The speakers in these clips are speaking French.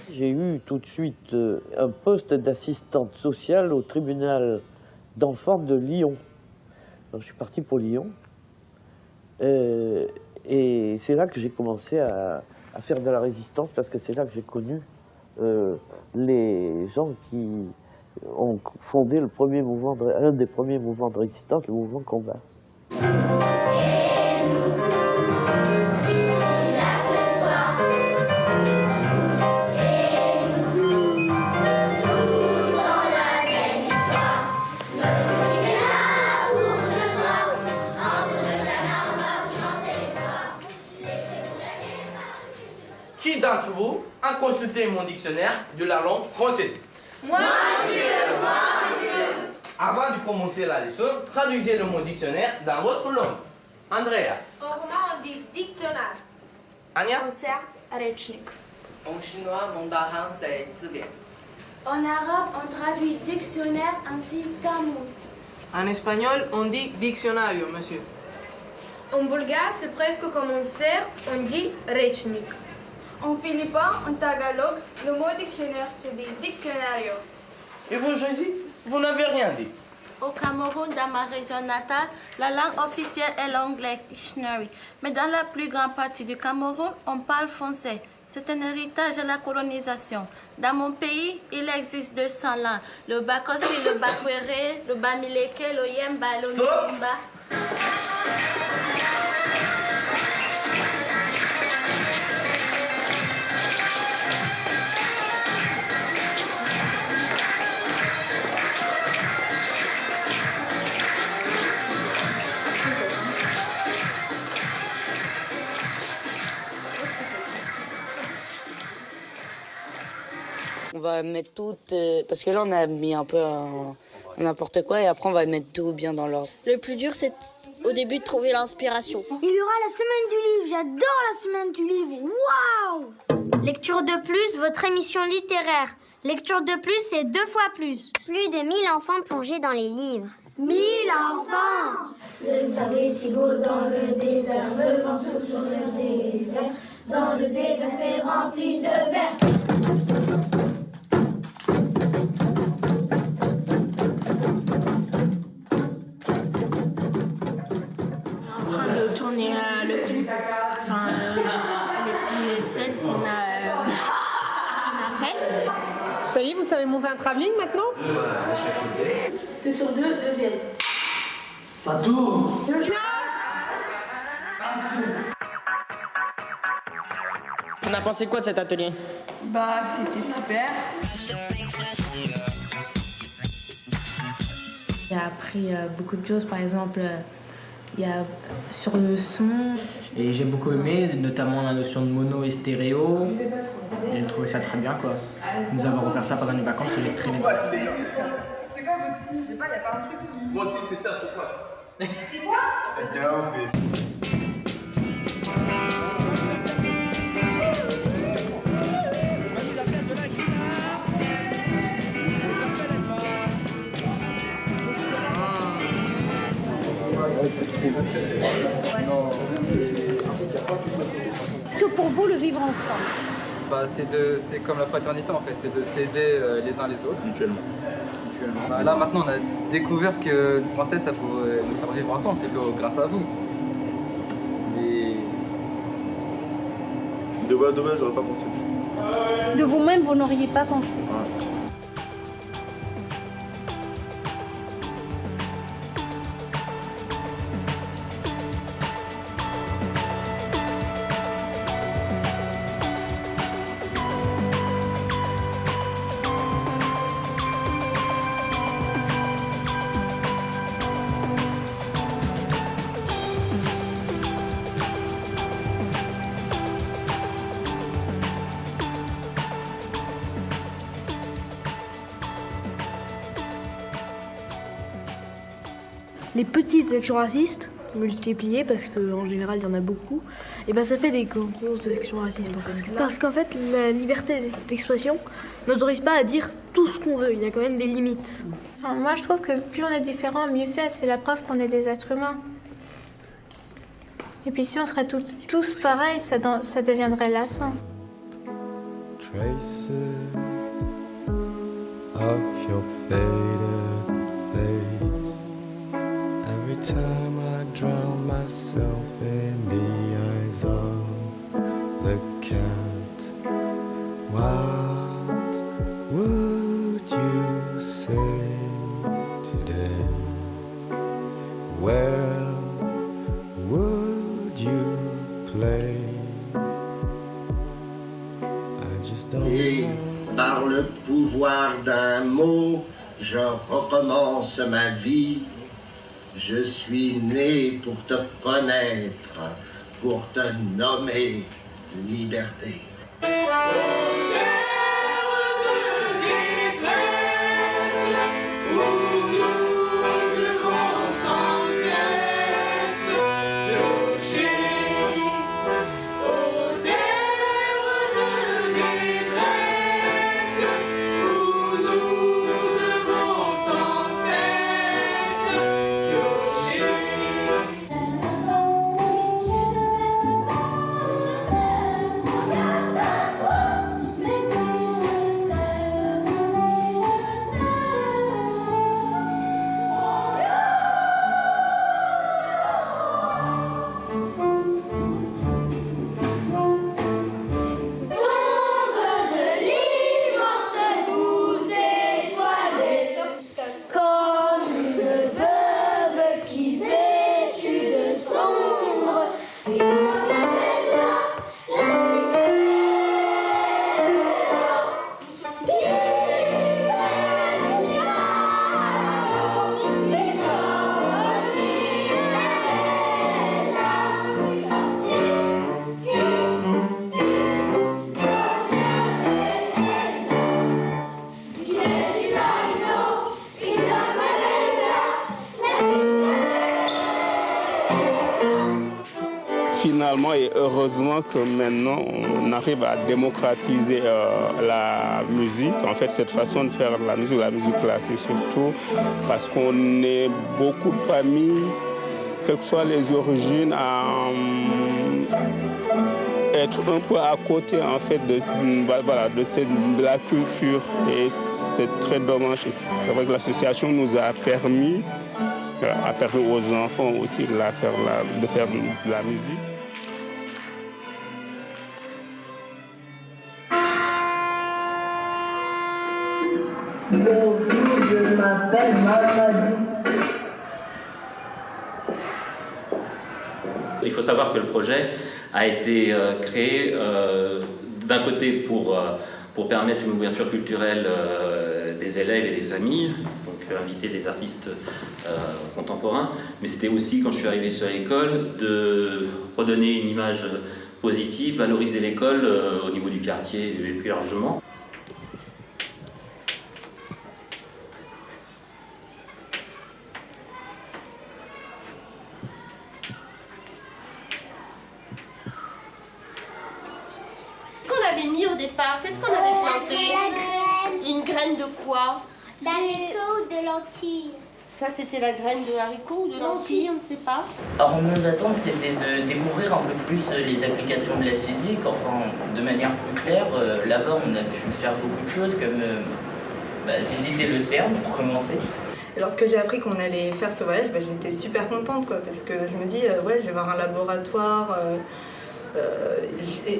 J'ai eu tout de suite un poste d'assistante sociale au tribunal d'enfants de Lyon. Donc, je suis parti pour Lyon. Et c'est là que j'ai commencé à faire de la résistance, parce que c'est là que j'ai connu les gens qui ont fondé le premier mouvement un des premiers mouvements de résistance, le mouvement Combat. Qui d'entre vous a consulté mon dictionnaire de la langue française? Moi, monsieur! Moi, monsieur! Avant de commencer la leçon, traduisez le mot dictionnaire dans votre langue. Andrea. En roman, on dit dictionnaire. Anya. En serbe, rečnik. En chinois, mandarin, c'est 字典. En arabe, on traduit dictionnaire ainsi qu'amus. En espagnol, on dit diccionario, monsieur. En bulgare, c'est presque comme en serbe, on dit rechnik. En philippin, en tagalog, le mot dictionnaire se dit dictionario. Et vous, Josie, vous n'avez rien dit. Au Cameroun, dans ma région natale, la langue officielle est l'anglais, dictionary. Mais dans la plus grande partie du Cameroun, on parle français. C'est un héritage de la colonisation. Dans mon pays, il existe 200 langues. Le Bakossi, le Bakwere, le Bamileke, le Yemba, le Lumba. On va mettre tout, parce que là on a mis un peu n'importe quoi et après on va mettre tout bien dans l'ordre. Le plus dur c'est au début de trouver l'inspiration. Il y aura la semaine du livre, j'adore la semaine du livre, waouh! Lecture de plus, votre émission littéraire. Lecture de plus, c'est 2 fois plus. Plus de 1000 enfants plongés dans les livres. 1000 enfants! Le sable est si beau dans le désert, le vent souffle sur le désert. Dans le désert, c'est rempli de verre. En train de tourner le film, enfin les petites scènes qu'on a fait. Ça y est, vous savez monter un travelling maintenant? 2 sur 2, deuxième. Ça tourne. On a pensé quoi de cet atelier? Bah, c'était super. J'ai appris beaucoup de choses, par exemple, il y a sur le son. Et j'ai beaucoup aimé, notamment la notion de mono et stéréo. J'ai trouvé ça très bien, quoi. Nous avons refait ça pendant les vacances, j'ai très bien. C'est quoi votre signe? Je sais pas, il y a pas un truc. Moi aussi, c'est ça, pourquoi? C'est quoi? C'est là, on fait. Est-ce que pour vous, le vivre ensemble? Bah, c'est comme la fraternité en fait, c'est de s'aider les uns les autres. Mutuellement. Bah, là maintenant on a découvert que le français ça pourrait nous faire vivre ensemble plutôt grâce à vous. Mais... Dommage, j'aurais pas pensé. De vous-même, vous n'auriez pas pensé. Ouais. Les petites actions racistes, multipliées, parce qu'en général il y en a beaucoup, et ben ça fait des grosses actions racistes en fait. Parce qu'en fait la liberté d'expression n'autorise pas à dire tout ce qu'on veut, il y a quand même des limites. Enfin, moi je trouve que plus on est différent, mieux c'est la preuve qu'on est des êtres humains. Et puis si on serait tous pareils, ça deviendrait lassant. Traces of your faded face. Every time I drown myself in the eyes of the cat, what would you say today? Where would you play? Et par le pouvoir d'un mot, je recommence ma vie. Je suis né pour te connaître, pour te nommer liberté. Finalement et heureusement que maintenant on arrive à démocratiser la musique, en fait cette façon de faire la musique classique surtout, parce qu'on est beaucoup de familles, quelles que soient les origines, à être un peu à côté en fait de la culture, et c'est très dommage. C'est vrai que l'association nous a permis aux enfants aussi de faire de la musique. Bonjour, je m'appelle Mamadou. Il faut savoir que le projet a été créé d'un côté pour permettre une ouverture culturelle des élèves et des familles, donc inviter des artistes contemporains, mais c'était aussi, quand je suis arrivé sur l'école, de redonner une image positive, valoriser l'école au niveau du quartier et plus largement. Mis au départ, qu'est-ce qu'on avait planté? Une graine de quoi? D'haricots ou de lentilles. Ça, c'était la graine de haricot ou de lentilles, on ne sait pas. Alors, nos attentes, c'était de découvrir un peu plus les applications de la physique, enfin, de manière plus claire. Là-bas, on a pu faire beaucoup de choses, comme visiter le CERN, pour commencer. Et lorsque j'ai appris qu'on allait faire ce voyage, j'étais super contente, quoi, parce que je me dis, ouais, je vais voir un laboratoire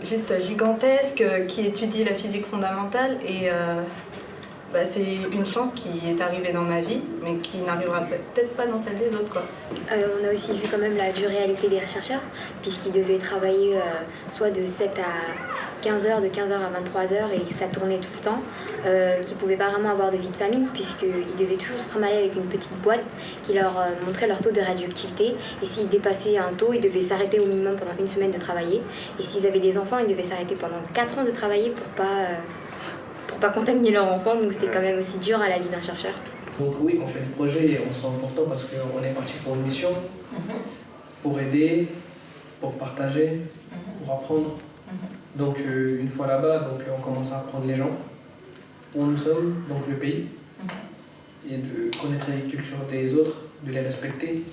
juste gigantesque qui étudie la physique fondamentale, et c'est une chance qui est arrivée dans ma vie, mais qui n'arrivera peut-être pas dans celle des autres, quoi. On a aussi vu quand même la dure réalité des chercheurs, puisqu'ils devaient travailler soit de 7 à 15 heures, de 15 heures à 23 heures, et ça tournait tout le temps, qu'ils ne pouvaient pas vraiment avoir de vie de famille, puisqu'ils devaient toujours se trimballer avec une petite boîte qui leur montrait leur taux de radioactivité, et s'ils dépassaient un taux, ils devaient s'arrêter au minimum pendant une semaine de travailler, et s'ils avaient des enfants, ils devaient s'arrêter pendant 4 ans de travailler pour pas contaminer leur enfant, donc c'est quand même aussi dur à la vie d'un chercheur. Donc oui, quand on fait le projet, on se sent important parce qu'on est parti pour une mission. pour aider, pour partager, pour apprendre. Donc une fois là-bas, on commence à apprendre les gens, où nous sommes, donc le pays, et de connaître les cultures des autres, de les respecter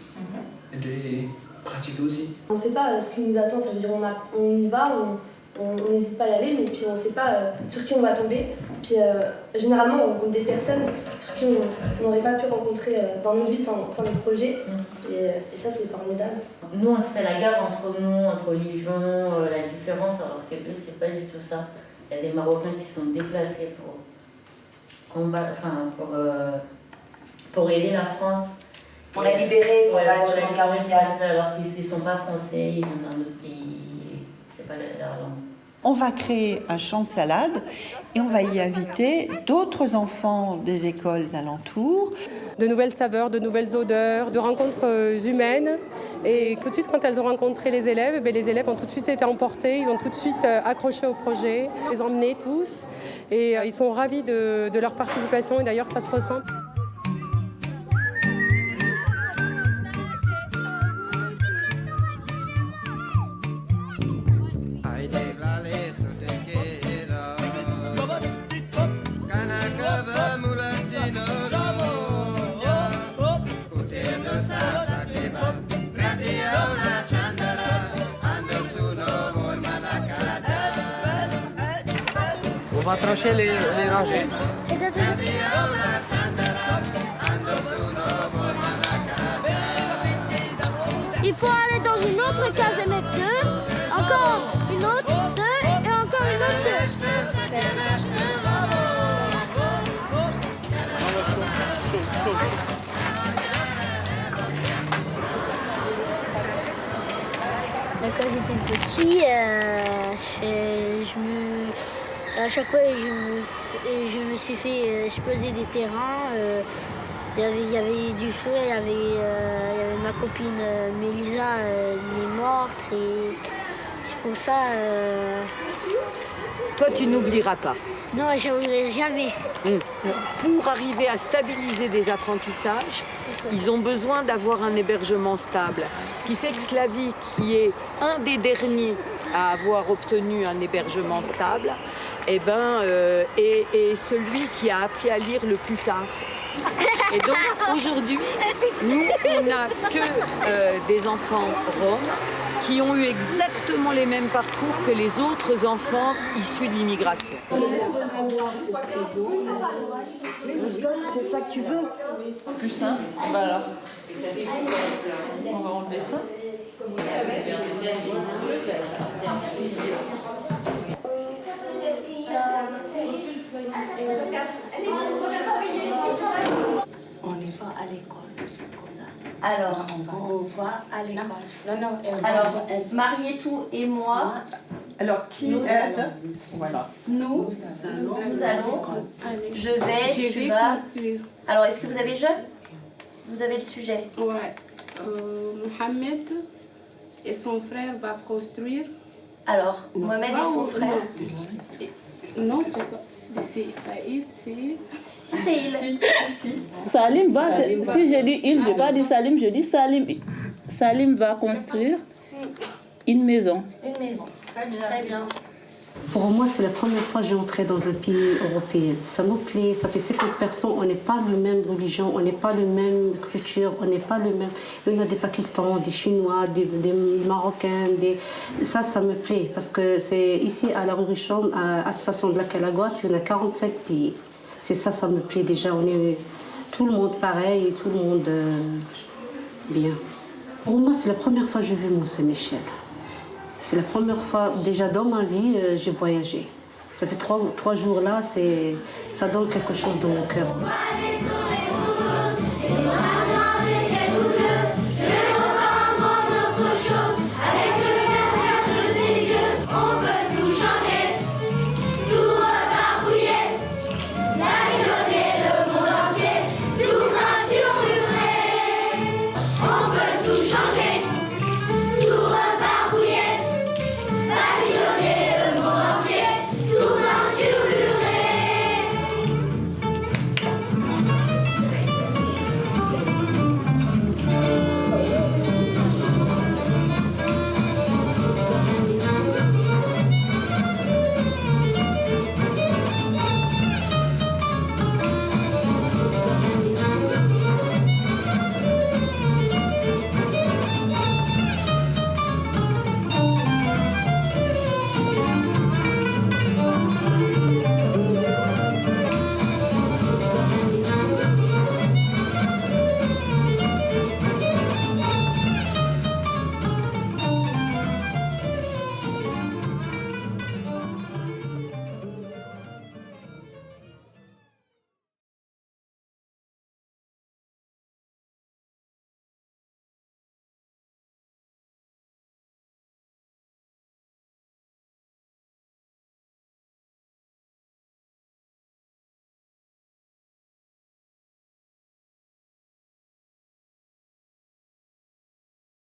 et de les pratiquer aussi. On ne sait pas ce qui nous attend, ça veut dire on y va, on n'hésite pas à y aller, mais puis on ne sait pas sur qui on va tomber. Puis généralement on rencontre des personnes sur qui on n'aurait pas pu rencontrer dans notre vie sans les projets, et ça c'est formidable. Nous on se fait la guerre entre nous, entre religions, la différence, alors que eux c'est pas du tout ça. Il y a des Marocains qui sont déplacés pour combattre, pour aider la France. Pour la libérer, pour la Seconde Guerre mondiale. Alors qu'ils ne sont pas français, ils viennent d'un autre pays, c'est pas leur langue. On va créer un champ de salade et on va y inviter d'autres enfants des écoles alentours. De nouvelles saveurs, de nouvelles odeurs, de rencontres humaines. Et tout de suite, quand elles ont rencontré les élèves ont tout de suite été emportés, ils ont tout de suite accroché au projet, les emmenés tous. Et ils sont ravis de leur participation, et d'ailleurs ça se ressent. On va trancher les rangées. Il faut aller dans une autre case et mettre 2, encore une autre 2 et encore une autre 2. Quand j'étais petit, à chaque fois je me suis fait exploser des terrains. Il y avait du feu, il y avait ma copine Mélisa, elle est morte. Et c'est pour ça. Toi, tu n'oublieras pas. Non, je n'oublierai jamais. Pour arriver à stabiliser des apprentissages, ils ont besoin d'avoir un hébergement stable. Ce qui fait que Slavie, qui est un des derniers à avoir obtenu un hébergement stable, est celui qui a appris à lire le plus tard. Et donc aujourd'hui, nous, on n'a que des enfants roms qui ont eu exactement les mêmes parcours que les autres enfants issus de l'immigration. C'est ça que tu veux? Plus simple, voilà. On va enlever ça. On y va à l'école. Alors, on va à l'école. Non. Alors, Marietou et moi. Alors, qui nous aide? Voilà. Nous allons. Je vais construire. Alors, est-ce que vous avez Vous avez le sujet? Ouais. Mohamed et son frère vont construire. Alors, Mohamed et son frère. Non, c'est pas il, c'est il. Si, c'est il. Si. Salim va, si je dis il, je ne vais pas dire Salim, je dis Salim. Salim va construire une maison. Une maison. Très bien. Pour moi, c'est la première fois que j'ai entré dans un pays européen. Ça me plaît, ça fait 50 personnes, on n'est pas la même religion, on n'est pas la même culture, on n'est pas le même. Il y en a des Pakistans, des Chinois, des Marocains, ça me plaît. Parce que c'est ici à la rue Richon, à l'association de la Calagoite, il y en a 45 pays. C'est ça me plaît déjà. On est tout le monde pareil et tout le monde bien. Pour moi, c'est la première fois que j'ai vu Mont-Saint-Michel. C'est la première fois, déjà dans ma vie, j'ai voyagé. Ça fait 3 jours là, ça donne quelque chose dans mon cœur.